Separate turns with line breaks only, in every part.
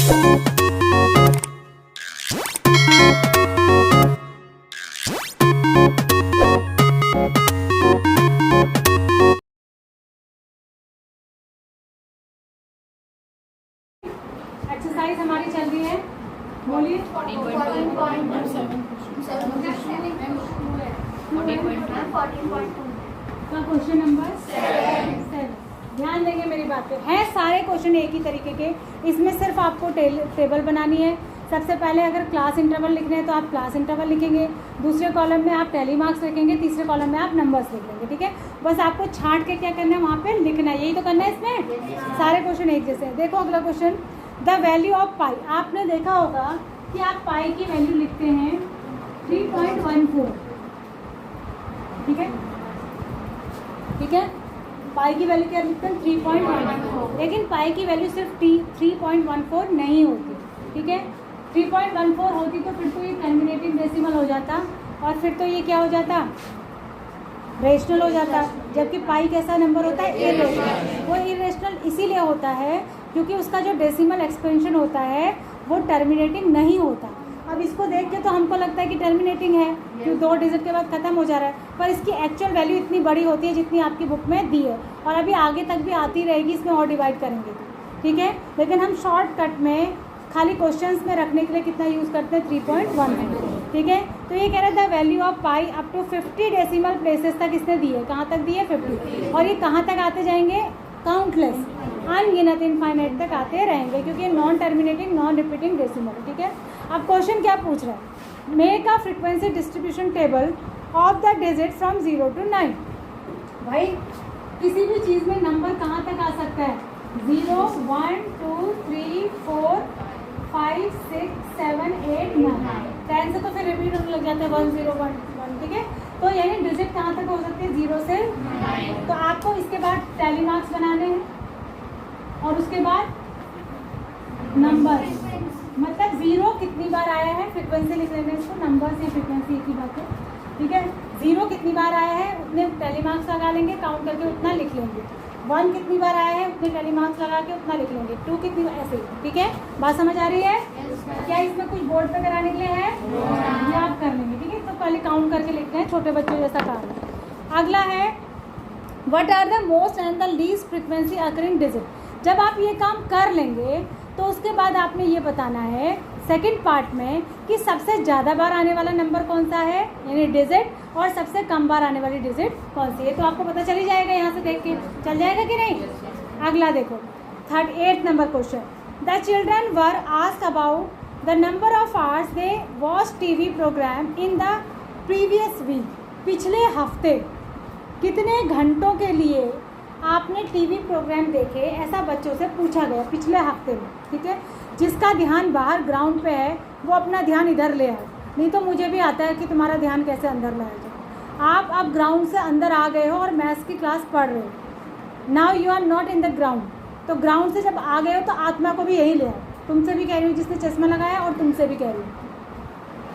Exercise हमारी चल रही है, बोलिए। Question number 7। ध्यान देंगे मेरी बात पे। हैं सारे क्वेश्चन एक ही तरीके के, इसमें सिर्फ आपको टेबल बनानी है। सबसे पहले अगर क्लास इंटरवल लिखने हैं तो आप क्लास इंटरवल लिखेंगे, दूसरे कॉलम में आप टैली मार्क्स लिखेंगे, तीसरे कॉलम में आप नंबर्स लिख लेंगे। ठीक है, बस आपको छांट के क्या करना है, वहाँ पे लिखना है। यही तो करना है इसमें। सारे क्वेश्चन एक जैसे हैं। देखो अगला क्वेश्चन, द वैल्यू ऑफ पाई। आपने देखा होगा कि आप पाई की वैल्यू लिखते हैं 3.14। ठीक है, ठीक है, पाई की वैल्यू क्या लिखते हैं 3.14, लेकिन पाई की वैल्यू सिर्फ 3.14 नहीं होती। ठीक है, 3.14 होती तो फिर तो ये टर्मिनेटिंग डेसिमल हो जाता, और फिर तो ये क्या हो जाता, रेशनल हो जाता। जबकि पाई कैसा नंबर होता है, इरेशनल। वो इरेशनल इसीलिए होता है क्योंकि उसका जो डेसिमल एक्सपेंशन होता है वो टर्मिनेटिंग नहीं होता। अब इसको देख के तो हमको लगता है कि टर्मिनेटिंग है, क्योंकि 2 डिजिट के बाद ख़त्म हो जा रहा है, पर इसकी एक्चुअल वैल्यू इतनी बड़ी होती है जितनी आपकी बुक में दी है, और अभी आगे तक भी आती रहेगी, इसमें और डिवाइड करेंगे तो। ठीक है, लेकिन हम शॉर्टकट में खाली क्वेश्चंस में रखने के लिए कितना यूज़ करते हैं, 3.14। ठीक है, तो ये कह रहा है the value of pi up to 50 decimal places तक इसने दी है। कहाँ तक दी है, 50। और ये कहाँ तक आते जाएंगे, काउंटलेस, अनगिनत, इनफाइनाइट तक आते रहेंगे, क्योंकि non terminating non repeating decimal. ठीक है, अब क्वेश्चन क्या पूछ रहा है, make a frequency distribution table of the digit from 0 to 9। भाई किसी भी चीज़ में नंबर कहाँ तक आ सकता है, 0, 1, 2, 3, 4, 5, 6, 7, 8, 9, 10 से तो फिर रिपीट होने लग जाता है 1, 0, 1, 1। ठीक है, तो यानी डिजिट कहाँ तक हो सकते हैं, 0 से 9। तो आपको इसके बाद टैली मार्क्स बनाने हैं, और उसके बाद नंबर, मतलब 0 कितनी बार आया है, फ्रीक्वेंसी लिख लेंगे इसको, नंबर से फ्रीक्वेंसी एक ही बात है। ठीक है, 0 कितनी बार आया है उतने टैली मार्क्स लगा लेंगे, काउंट करके उतना लिख लेंगे। 1 कितनी बार आया है उतने टैली मार्क्स लगा के उतना लिख लेंगे। 2 कितनी, ऐसे ही। ठीक है, बात समझ आ रही है? क्या इसमें कुछ बोर्ड पे कराने के लिए है, ये आप कर लेंगे। ठीक है, तो पहले काउंट करके लिखते हैं, छोटे बच्चों जैसा काम है। अगला है what are the most and the least frequency occurring digit. जब आप ये काम कर लेंगे तो उसके बाद आपने ये बताना है सेकंड पार्ट में कि सबसे ज़्यादा बार आने वाला नंबर कौन सा है, यानी डिजिट, और सबसे कम बार आने वाली डिजिट कौन सी है। तो आपको पता चल ही जाएगा, यहाँ से देख के चल जाएगा कि नहीं। अगला देखो 8 number question, the children were asked about the number of hours they watch TV programme in the previous week. पिछले हफ्ते कितने घंटों के लिए आपने टीवी प्रोग्राम देखे, ऐसा बच्चों से पूछा गया पिछले हफ्ते में। ठीक है, जिसका ध्यान बाहर ग्राउंड पे है वो अपना ध्यान इधर ले आए, नहीं तो मुझे भी आता है कि तुम्हारा ध्यान कैसे अंदर लाया जाए। आप अब ग्राउंड से अंदर आ गए हो और मैथ्स की क्लास पढ़ रहे हो। Now you are not in the ground, तो ग्राउंड से जब आ गए हो तो आत्मा को भी यही ले आओ। तुमसे भी कह रही हूँ जिसने चश्मा लगाया, और तुमसे भी कह रही हूँ।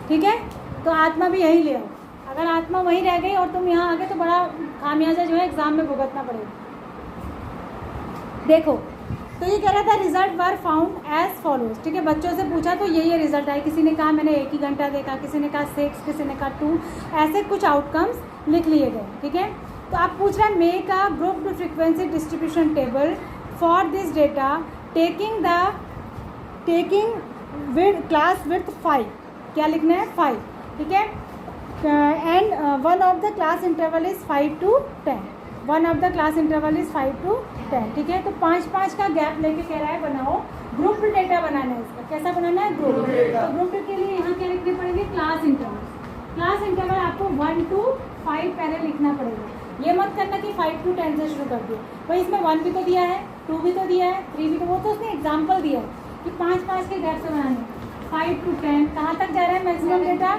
ठीक है, तो आत्मा भी यही ले आओ। अगर आत्मा वहीं रह गई और तुम यहाँ आ गए तो बड़ा खामियाजा जो है एग्जाम में भुगतना पड़ेगा। देखो, तो ये कह रहा था result were found as follows. ठीक है, बच्चों से पूछा तो ये रिजल्ट आए। किसी ने कहा मैंने 1 ही घंटा देखा, किसी ने कहा 6, किसी ने कहा 2, ऐसे कुछ आउटकम्स लिख लिए गए। ठीक है, तो आप पूछ रहे हैं make a grouped frequency distribution table for this data taking with class with 5। क्या लिखना है, 5। ठीक है, and one of the class interval is 5 to 10। One of the class interval is 5 to 10। ठीक है, तो 5-5 का गैप लेके कह रहा है बनाओ ग्रुप डेटा बनाना है। इसका कैसा बनाना है, ग्रुप। तो ग्रुप के लिए यहाँ क्या लिखने पड़ेंगे, क्लास इंटरवल। क्लास इंटरवल आपको 1 to 5 पहले लिखना पड़ेगा। ये मत करना कि 5 to 10 से शुरू कर दिया। भाई इसमें 1 भी तो दिया है, 2 भी तो दिया है, 3 भी तो, वो तो उसने एग्जाम्पल दिया है कि 5-5 के गैप से बनाने। 5 to 10 कहाँ तक जा रहा है मैक्सिमम डेटा,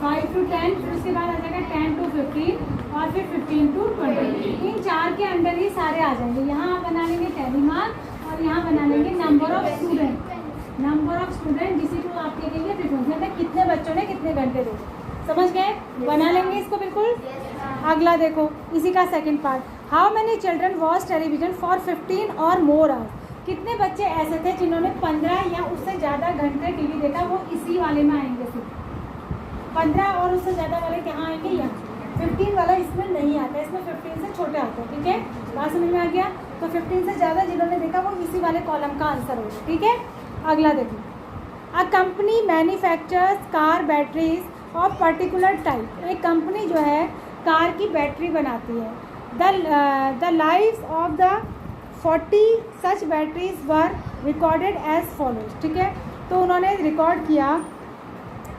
5 to 10, फिर उसके बाद आ जाएगा 10 to 15, और फिर 15 to 20। इन 4 के अंदर ही सारे आ जाएंगे। यहाँ आप बना लेंगे टैली मार्क, और यहाँ बना लेंगे number of student. Number of student जिसी को आप कहेंगे फ्रीक्वेंसी, मतलब कितने बच्चों ने कितने घंटे देखे। समझ गए, बना लेंगे इसको बिल्कुल। अगला देखो, इसी का second part, how many children watch television for 15 और मोर आवर्स। कितने बच्चे ऐसे थे जिन्होंने 15 या उससे ज़्यादा घंटे टीवी देखा, वो इसी वाले में आएंगे सिर्फ 15 और उससे ज़्यादा वाले कहाँ आएंगे, यहाँ 15 वाला इसमें नहीं आता, इसमें 15 से छोटे आते हैं। ठीक है, बात समझ में आ गया। तो 15 से ज़्यादा जिन्होंने देखा वो इसी वाले कॉलम का आंसर होगा। ठीक है, अगला देखिए, a company manufactures car batteries of particular type. एक कंपनी जो है कार की बैटरी बनाती है। The lives of the 40 such batteries were recorded as follows. ठीक है, तो उन्होंने रिकॉर्ड किया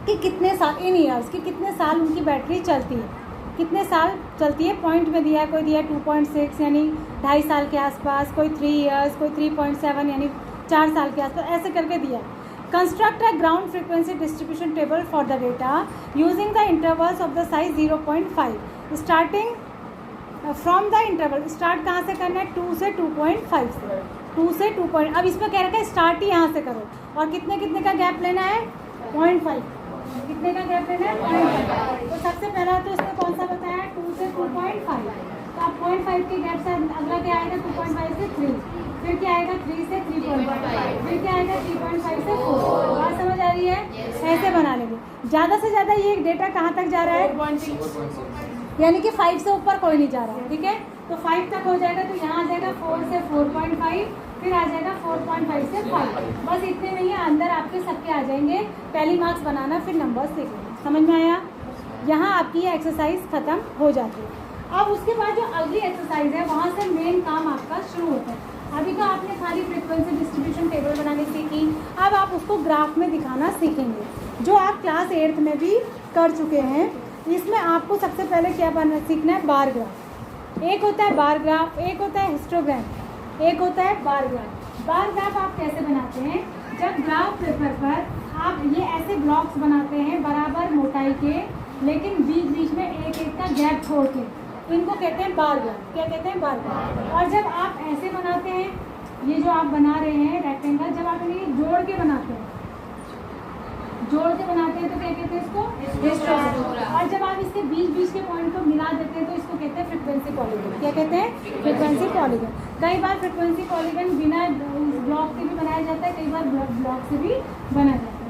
कि कितने साल, इन ईयर्स कि कितने साल उनकी बैटरी चलती है, कितने साल चलती है। पॉइंट में दिया है, कोई दिया 2.6 यानी 2.5 साल के आसपास, कोई 3 ईयर्स, कोई 3.7 यानी 4 साल के आसपास, ऐसे करके दिया। Construct a ground frequency distribution table for the data using the intervals of the size 0.5 starting from the interval. Start कहाँ से करना है, 2 से 2.5 से, 2 से 2 पॉइंट। अब इसमें कह रखा है स्टार्ट ही यहाँ से करो, और कितने कितने का गैप लेना है, 0.5। कितने का गैप लेना है, 0.5। तो सबसे पहला तो इसमें कौन सा बताया है, 2 से 2.5। तो आप 0.5 के गैप से अगला क्या आएगा, 2.5 से 3, फिर क्या आएगा 3 से 3.5, फिर क्या आएगा 3.5 से 4। बात समझ आ रही है, ऐसे बना लेंगे। ज़्यादा से ज़्यादा ये डेटा कहाँ तक जा रहा है, यानी कि 5 से ऊपर कोई नहीं जा रहा है। ठीक है, तो 5 तक हो जाएगा, तो यहाँ आ जाएगा 4 से 4.5, फिर आ जाएगा 4.5 से 5। बस इतने नहीं है, अंदर आपके सबके आ जाएंगे। पहली मार्क्स बनाना, फिर नंबर्स सीखना। समझ में आया, यहाँ आपकी ये एक्सरसाइज ख़त्म हो जाती है। अब उसके बाद जो अगली एक्सरसाइज है वहाँ से मेन काम आपका शुरू होता है। अभी तो आपने खाली फ्रीक्वेंसी डिस्ट्रीब्यूशन टेबल बनानी सीखी, अब आप उसको ग्राफ में दिखाना सीखेंगे, जो आप क्लास 8th में भी कर चुके हैं। इसमें आपको सबसे पहले क्या सीखना है, बार ग्राफ। एक होता है बार ग्राफ, एक होता है हिस्टोग्राम, एक होता है बार ग्राफ। बार ग्राफ आप कैसे बनाते हैं, जब ग्राफ पेपर पर आप ये ऐसे ब्लॉक्स बनाते हैं बराबर मोटाई के, लेकिन बीच बीच में एक एक का गैप छोड़ के, इनको कहते हैं बार ग्राफ। क्या कहते हैं, बार ग्राफ। और जब आप ऐसे बनाते हैं, ये जो आप बना रहे हैं रेक्टेंगल, जब आप इन्हें जोड़ के बनाते हैं, जोड़ के बनाते हैं तो क्या कहते हैं, इसको हिस्टोग्राम। और जब आप इसके बीच बीच के पॉइंट को मिला देते हैं तो इसको कहते हैं फ्रीक्वेंसी पॉलीगन। क्या कहते हैं, फ्रीक्वेंसी पॉलीगन। कई बार फ्रीक्वेंसी पॉलीगन बिना ब्लॉक से भी बनाया जाता है, कई बार ब्लॉक से भी बनाया जाता है।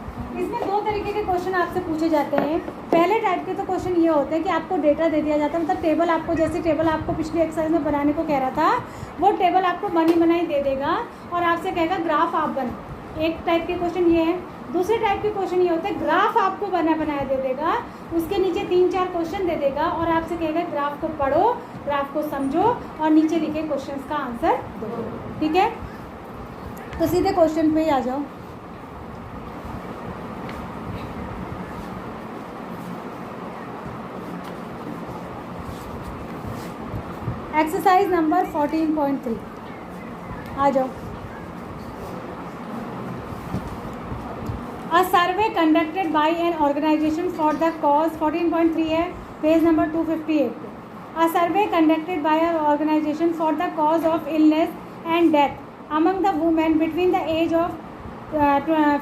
इसमें 2 तरीके के क्वेश्चन आपसे पूछे जाते हैं। पहले टाइप के तो क्वेश्चन ये होते हैं कि आपको डेटा दे दिया जाता है, मतलब टेबल आपको, जैसे टेबल आपको पिछली एक्सरसाइज में बनाने को कह रहा था, वो टेबल आपको बनी बनाई दे देगा और आपसे कहेगा ग्राफ आप बना। एक टाइप के क्वेश्चन ये है। दूसरे टाइप के क्वेश्चन ये होते हैं, ग्राफ आपको बनाया दे देगा, उसके नीचे 3-4 क्वेश्चन दे देगा और आपसे कहेगा ग्राफ को पढ़ो, ग्राफ को समझो और नीचे लिखे क्वेश्चंस का आंसर दो। ठीक है, तो सीधे क्वेश्चन पे ही आ जाओ। एक्सरसाइज नंबर 14.3 आ जाओ। A survey conducted by an organization for the cause 14.3 है, पेज नंबर 258 पे। A survey conducted by an organization for the cause of illness and death among the women between the age of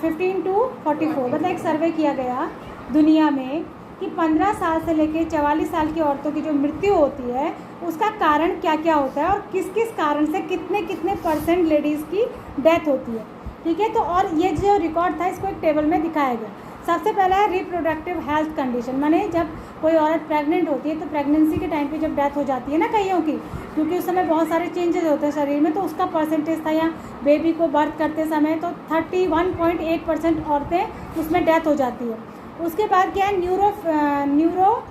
15 to 44। मतलब एक सर्वे किया गया दुनिया में कि 15 साल से लेकर 44 साल की औरतों की जो मृत्यु होती है उसका कारण क्या क्या होता है और किस किस कारण से कितने कितने % लेडीज़ की डेथ होती है। ठीक है, तो और ये जो रिकॉर्ड था इसको एक टेबल में दिखाया गया। सबसे पहला है रिप्रोडक्टिव हेल्थ कंडीशन, माने जब कोई औरत प्रेग्नेंट होती है तो प्रेगनेंसी के टाइम पे जब डेथ हो जाती है ना कईयों की, क्योंकि उस समय बहुत सारे चेंजेस होते हैं शरीर में, तो उसका परसेंटेज था यहाँ बेबी को बर्थ करते समय तो 31.8% औरतें उसमें डेथ हो जाती है। उसके बाद क्या है, न्यूरो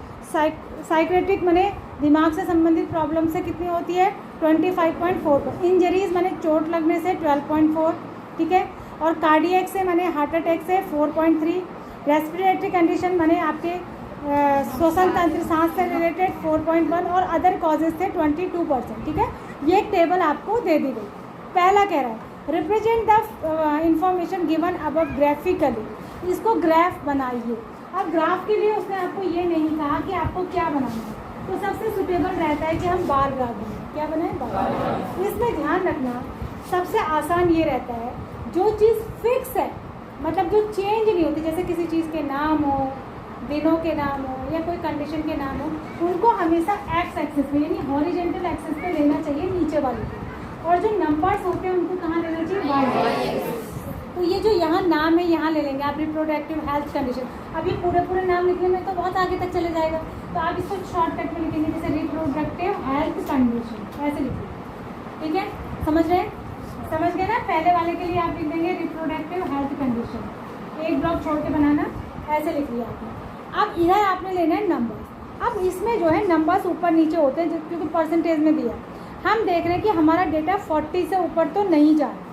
साइक्रेटिक माने दिमाग से संबंधित प्रॉब्लम से कितनी होती है, 25.4। इंजरीज माने चोट लगने से 12.4। ठीक है, और कार्डियक से माने हार्ट अटैक से 4.3। रेस्पिरेटरी कंडीशन माने आपके श्वसन तंत्र सांस से रिलेटेड 4.1 और अदर कॉजेज से 22%। ठीक है, ये एक टेबल आपको दे दी गई। पहला कह रहा है represent the information given above graphically, इसको ग्राफ बनाइए। अब ग्राफ के लिए उसने आपको ये नहीं कहा कि आपको क्या बनाना है, तो सबसे सुटेबल रहता है कि हम बार ग्राफ बनाएं। क्या बनाएं, बार। इसमें ध्यान रखना सबसे आसान ये रहता है जो चीज़ फिक्स है, मतलब जो चेंज नहीं होती, जैसे किसी चीज़ के नाम हो, दिनों के नाम हो या कोई कंडीशन के नाम हो, उनको हमेशा एक्स एक्सिस पे यानी हॉरिजेंटल एक्सिस पे लेना चाहिए नीचे वाली, और जो नंबर्स होते हैं उनको कहाँ लेना चाहिए, वाई। तो ये जो यहाँ नाम है यहाँ ले लेंगे आप, रिप्रोडक्टिव हेल्थ कंडीशन। अब ये पूरे नाम लिखने में तो बहुत आगे तक चले जाएगा, तो आप इसको शॉर्टकट में लिखेंगे, जैसे रिप्रोडक्टिव हेल्थ कंडीशन ऐसे लिखिए, ठीक है। समझ रहे हैं, समझ गए ना। पहले वाले के लिए आप लिख देंगे रिप्रोडक्टिव हेल्थ कंडीशन, एक ब्लॉक छोड़ के बनाना, ऐसे लिख लिया आपने। अब इधर आपने लेना है नंबर्स। अब इसमें जो है नंबर्स ऊपर नीचे होते हैं क्योंकि परसेंटेज में दिया। हम देख रहे हैं कि हमारा डेटा 40 से ऊपर तो नहीं जा रहा।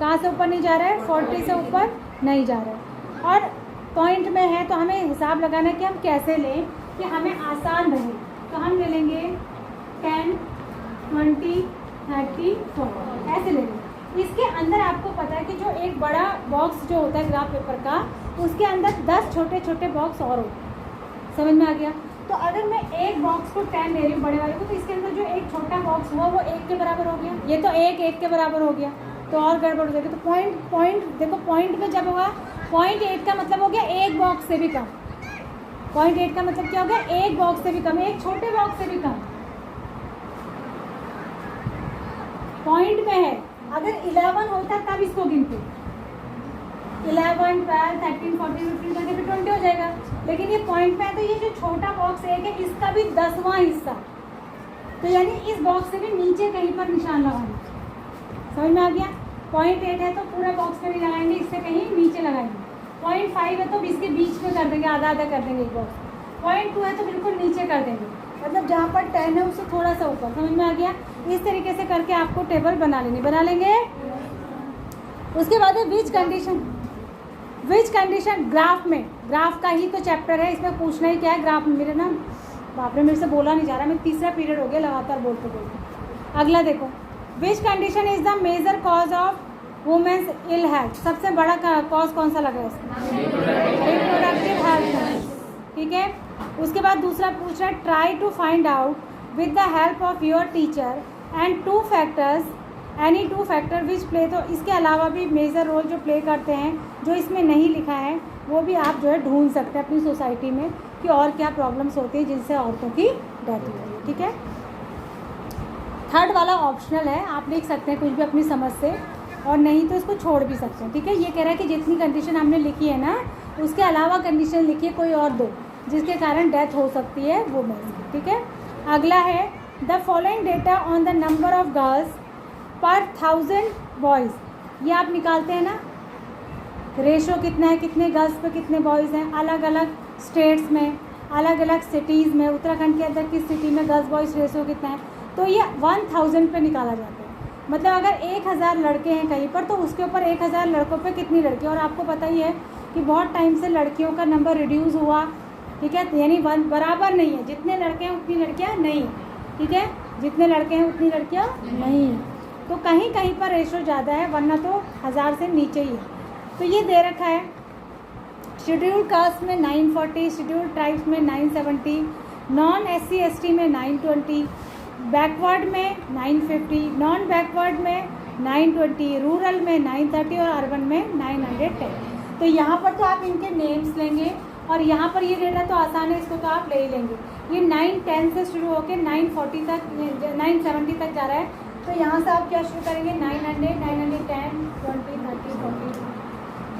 कहाँ से ऊपर नहीं जा रहा है, 40 से ऊपर नहीं जा रहा है। और पॉइंट में है तो हमें हिसाब लगाना है कि हम कैसे लें कि हमें आसान रहे। तो हम ले लेंगे 10, 20, 30, 40 ऐसे ले लेंगे। इसके अंदर आपको पता है कि जो एक बड़ा बॉक्स जो होता है ग्राफ पेपर का, उसके अंदर 10 छोटे छोटे बॉक्स और होते हैं। समझ में आ गया। तो अगर मैं एक बॉक्स को 10 ले रही हूँ बड़े वाले को, तो इसके अंदर जो एक छोटा बॉक्स हुआ वो 1 के बराबर हो गया। ये तो 1 के बराबर हो गया, तो और गड़बड़ हो जाएगी। तो पॉइंट देखो, पॉइंट में जब होगा 0.8 का मतलब हो गया एक बॉक्स से भी कम। 0.8 का मतलब क्या हो गया, एक बॉक्स से भी कम, एक छोटे बॉक्स से भी कम। पॉइंट में है, अगर 11 होता तब इसको गिनते, 11, 12, 13, 14, 15 करके फिर 20 हो जाएगा। लेकिन ये पॉइंट में है तो ये जो छोटा बॉक्स एक है इसका भी 10वां हिस्सा, तो यानी इस बॉक्स से भी नीचे कहीं पर निशान लगाना। समझ में आ गया। 0.8 है तो पूरा बॉक्स में नहीं लगाएंगे, इससे कहीं नीचे लगाएंगे। 0.5 है तो इसके बीच में कर देंगे, आधा आधा कर देंगे एक बॉक्स। 0.2 है तो बिल्कुल नीचे कर देंगे, मतलब जहाँ पर 10 है उससे थोड़ा सा ऊपर। समझ में आ गया। इस तरीके से करके आपको टेबल बना लेंगे। उसके बाद है विच कंडीशन ग्राफ में, ग्राफ का ही तो चैप्टर है, इसमें पूछना ही क्या है ग्राफ में। मेरे ना बाप रे, मेरे से बोला नहीं जा रहा, मैं तीसरा पीरियड हो गया लगातार बोलते बोलते। अगला देखो, which condition is the major cause of women's ill health. सबसे बड़ा कॉज कौन सा लग रहा है इसमें, रिप्रोडक्टिव हेल्थ, ठीक है। उसके बाद दूसरा पूछ रहा है, try to find out with the help of your teacher and 2 factors, any 2 factor which play. तो इसके अलावा भी मेजर रोल जो प्ले करते हैं, जो इसमें नहीं लिखा है वो भी आप जो है ढूंढ सकते हैं अपनी सोसाइटी में कि और क्या प्रॉब्लम्स होती है जिनसे औरतों की डेथ हो रही है, ठीक है। थर्ड वाला ऑप्शनल है, आप लिख सकते हैं कुछ भी अपनी समझ से, और नहीं तो इसको छोड़ भी सकते हैं, ठीक है। ये कह रहा है कि जितनी कंडीशन हमने लिखी है ना, उसके अलावा कंडीशन लिखिए कोई और 2 जिसके कारण डेथ हो सकती है वो मेंस की, ठीक है। अगला है, the following data on the number of girls पर 1000 बॉयज़। ये आप निकालते हैं ना, रेशो कितना है, कितने गर्ल्स पे कितने बॉयज़ हैं, अलग अलग स्टेट्स में, अलग अलग सिटीज़ में। उत्तराखंड के अंदर किस सिटी में गर्ल्स बॉयज़ रेशो कितना है, तो ये 1000 पे निकाला जाता है। मतलब अगर 1000 लड़के हैं कहीं पर, तो उसके ऊपर 1000 लड़कों पे कितनी लड़कियाँ। और आपको पता ही है कि बहुत टाइम से लड़कियों का नंबर रिड्यूस हुआ, ठीक है, यानी बराबर नहीं है, जितने लड़के हैं उतनी लड़कियाँ नहीं, ठीक है, जितने लड़के हैं उतनी लड़कियाँ नहीं। तो कहीं कहीं पर रेशो ज़्यादा है, वरना तो 1000 से नीचे ही है। तो ये दे रखा है, शेड्यूल्ड कास्ट में 940, शेड्यूल्ड ट्राइब्स में 970, नॉन SC ST में 920, बैकवर्ड में 950, नॉन बैकवर्ड में 920, रूरल में 930 और अर्बन में 910। तो यहाँ पर तो आप इनके नेम्स लेंगे, और यहाँ पर ये डेटा तो आसान है, इसको तो आप ले ही लेंगे। ये 910 से शुरू होकर 940 तक, 970 तक जा रहा है। तो यहाँ से आप क्या शुरू करेंगे, 900, 910, 20, 30, 40,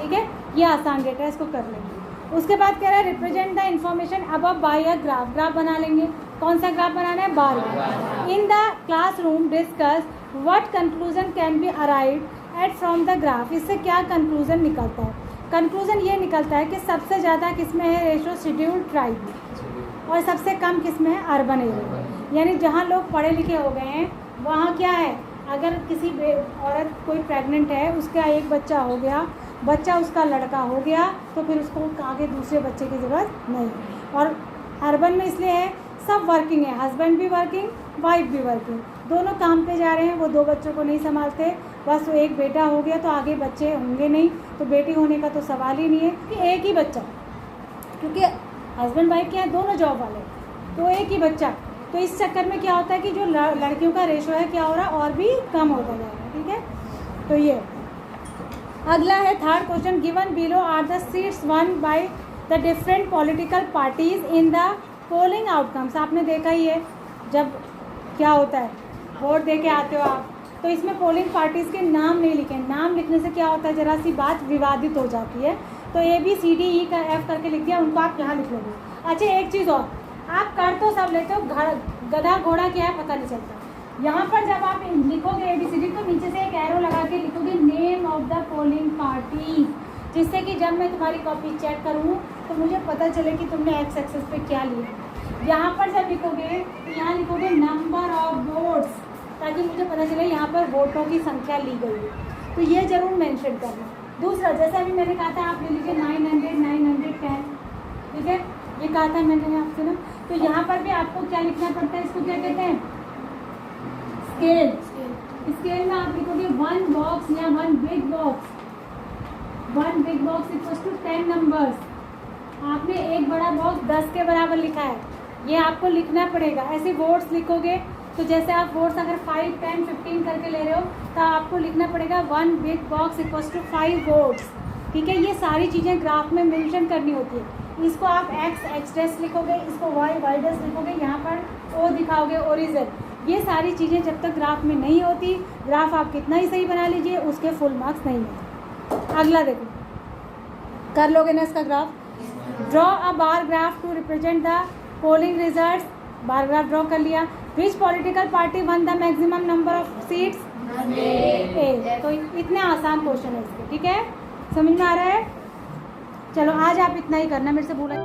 ठीक है। ये आसान डेटा है, इसको कर लेंगे। उसके बाद कह रहा है, represent the information above by a graph. Graph बना लेंगे, कौन सा ग्राफ बनाना है, bar graph. In the classroom discuss what conclusion can be arrived at from the graph. इससे क्या कंक्लूजन निकलता है, कंक्लूजन ये निकलता है कि सबसे ज़्यादा किस में है रेशो, शेड्यूल्ड ट्राइब में, और सबसे कम किस में है, अर्बन एरिया। यानी जहाँ लोग पढ़े लिखे हो गए हैं वहाँ क्या है, अगर किसी औरत कोई प्रेग्नेंट है, उसका एक बच्चा हो गया, बच्चा उसका लड़का हो गया, तो फिर उसको आगे दूसरे बच्चे की ज़रूरत नहीं। और अर्बन में इसलिए है, सब वर्किंग है, हस्बैंड भी वर्किंग, वाइफ भी वर्किंग, दोनों काम पे जा रहे हैं, वो 2 बच्चों को नहीं संभालते, बस वो एक बेटा हो गया तो आगे बच्चे होंगे नहीं, तो बेटी होने का तो सवाल ही नहीं है कि एक ही बच्चा, क्योंकि हस्बैंड वाइफ क्या है, दोनों जॉब वाले, तो एक ही बच्चा। तो इस चक्कर में क्या होता है कि जो लड़कियों का रेशो है क्या हो रहा है, और भी कम होता जा रहा है, ठीक है। तो ये अगला है third question, given below are the seats won by the different political parties in the polling outcomes. आपने देखा ही है, जब क्या होता है, वोट दे के आते हो आप, तो इसमें पोलिंग पार्टीज़ के नाम नहीं लिखे। नाम लिखने से क्या होता है, ज़रा सी बात विवादित हो जाती है। तो ABCDE का F करके लिख दिया, उनको आप यहाँ लिख लोगे। अच्छा एक चीज़ और, आप कर तो सब लेते हो, गधा घोड़ा क्या है पता नहीं चलता। यहाँ पर जब आप लिखोगे ABCD तो नीचे से एक एरो लगा के लिखोगे name of the polling party, जिससे कि जब मैं तुम्हारी कॉपी चेक करूँ तो मुझे पता चले कि तुमने एक्स एक्सेस पे क्या लिया। यहाँ पर जब लिखोगे तो यहाँ लिखोगे नंबर ऑफ वोट्स, ताकि मुझे पता चले यहाँ पर वोटों की संख्या ली गई है। तो ये ज़रूर मेंशन करना। दूसरा, जैसे अभी मैंने कहा था आप ले लीजिए 900 910, ठीक है, ये कहा था मैंने आपसे ना। तो यहाँ पर भी आपको क्या लिखना पड़ता है, इसको क्या कहते हैं, स्केल। स्केल में आप लिखोगे 1 बॉक्स या 1 big box. 1 big box equals to 10 numbers. आपने एक बड़ा बॉक्स 10 के बराबर लिखा है, ये आपको लिखना पड़ेगा। ऐसे वोट्स लिखोगे तो जैसे आप वोट्स अगर 5, 10, 15 करके ले रहे हो तो आपको लिखना पड़ेगा 1 big box equals to 5 votes, ठीक है। ये सारी चीज़ें ग्राफ में मेंशन करनी होती है। इसको आप x डैश लिखोगे, इसको y डैश लिखोगे, यहाँ पर O दिखाओगे, ओरिजिन। ये सारी चीज़ें जब तक ग्राफ में नहीं होती, ग्राफ आप कितना ही सही बना लीजिए उसके फुल मार्क्स नहीं मिलते। अगला देखो, कर लोगे ना इसका graph. Draw a bar graph to represent the polling results. Bar graph draw कर लिया। Which political party won the maximum number of seats, A. तो इतने आसान क्वेश्चन है इसके, ठीक है, समझ में आ रहा है। चलो आज आप इतना ही करना, मेरे से बोला।